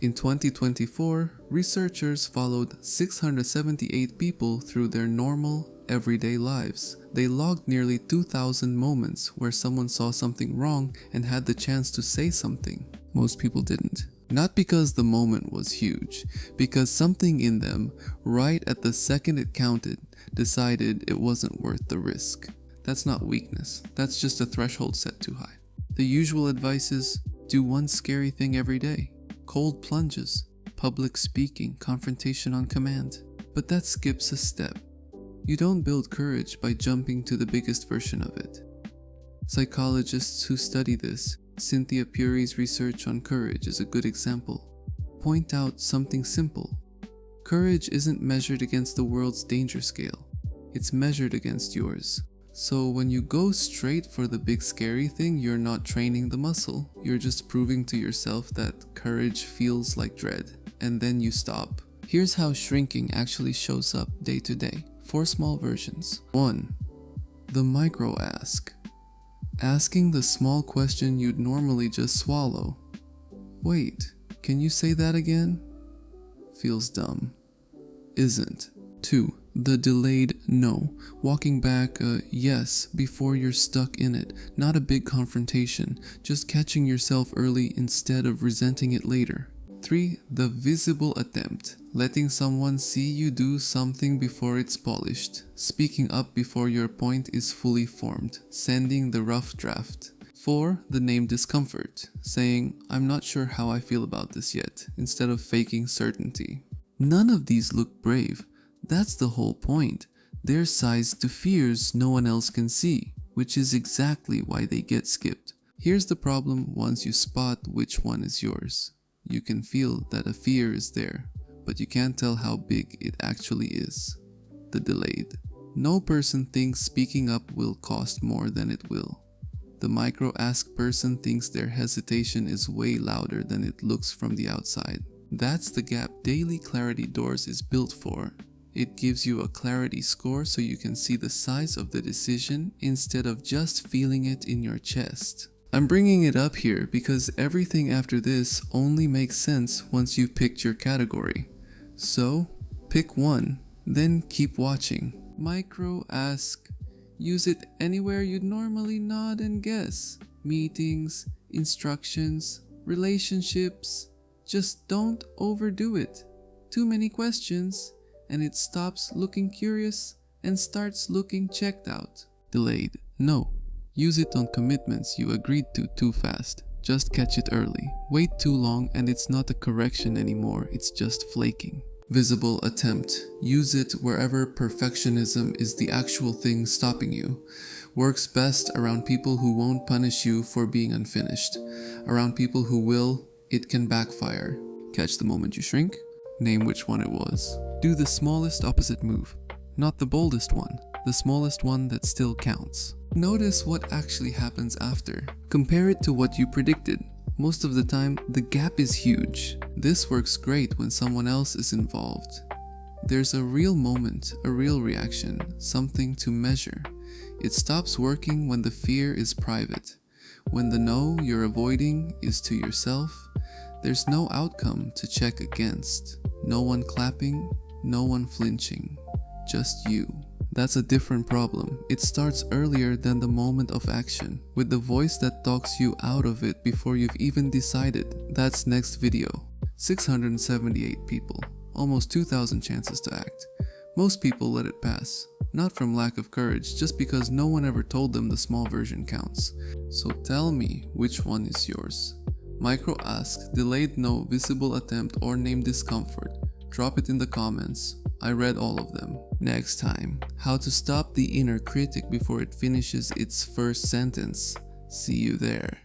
In 2024, researchers followed 678 people through their normal, everyday lives. They logged nearly 2,000 moments where someone saw something wrong and had the chance to say something. Most people didn't. Not because the moment was huge, because something in them, right at the second it counted, decided it wasn't worth the risk. That's not weakness, that's just a threshold set too high. The usual advice is, do one scary thing every day. Cold plunges, public speaking, confrontation on command. But that skips a step. You don't build courage by jumping to the biggest version of it. Psychologists who study this, Cynthia Pury's research on courage is a good example, point out something simple. Courage isn't measured against the world's danger scale, it's measured against yours. So when you go straight for the big scary thing, you're not training the muscle. You're just proving to yourself that courage feels like dread, and then you stop. Here's how shrinking actually shows up day to day. 4 small versions. 1. The micro ask. Asking the small question you'd normally just swallow. Wait, can you say that again? Feels dumb. Isn't. 2. The delayed no, walking back a yes before you're stuck in it, not a big confrontation, just catching yourself early instead of resenting it later. 3. The visible attempt, letting someone see you do something before it's polished, speaking up before your point is fully formed, sending the rough draft. 4. The name discomfort, saying, I'm not sure how I feel about this yet, instead of faking certainty. None of these look brave. That's the whole point. They're sized to fears no one else can see, which is exactly why they get skipped. Here's the problem once you spot which one is yours. You can feel that a fear is there, but you can't tell how big it actually is. The delayed. No person thinks speaking up will cost more than it will. The micro-ask person thinks their hesitation is way louder than it looks from the outside. That's the gap Daily Clarity Doors is built for. It gives you a clarity score so you can see the size of the decision instead of just feeling it in your chest. I'm bringing it up here because everything after this only makes sense once you've picked your category. So, pick one, then keep watching. Micro ask. Use it anywhere you'd normally nod and guess. Meetings, instructions, relationships. Just don't overdo it. Too many questions, and it stops looking curious and starts looking checked out. Delayed. No. Use it on commitments you agreed to too fast. Just catch it early. Wait too long and it's not a correction anymore, it's just flaking. Visible attempt. Use it wherever perfectionism is the actual thing stopping you. Works best around people who won't punish you for being unfinished. Around people who will, it can backfire. Catch the moment you shrink. Name which one it was. Do the smallest opposite move. Not the boldest one, the smallest one that still counts. Notice what actually happens after. Compare it to what you predicted. Most of the time, the gap is huge. This works great when someone else is involved. There's a real moment, a real reaction, something to measure. It stops working when the fear is private. When the no you're avoiding is to yourself, there's no outcome to check against. No one clapping, no one flinching, just you. That's a different problem. It starts earlier than the moment of action, with the voice that talks you out of it before you've even decided. That's next video. 678 people, almost 2,000 chances to act. Most people let it pass, not from lack of courage, just because no one ever told them the small version counts. So tell me which one is yours. Micro ask, delayed no, visible attempt, or name discomfort. Drop it in the comments. I read all of them. Next time, how to stop the inner critic before it finishes its first sentence. See you there.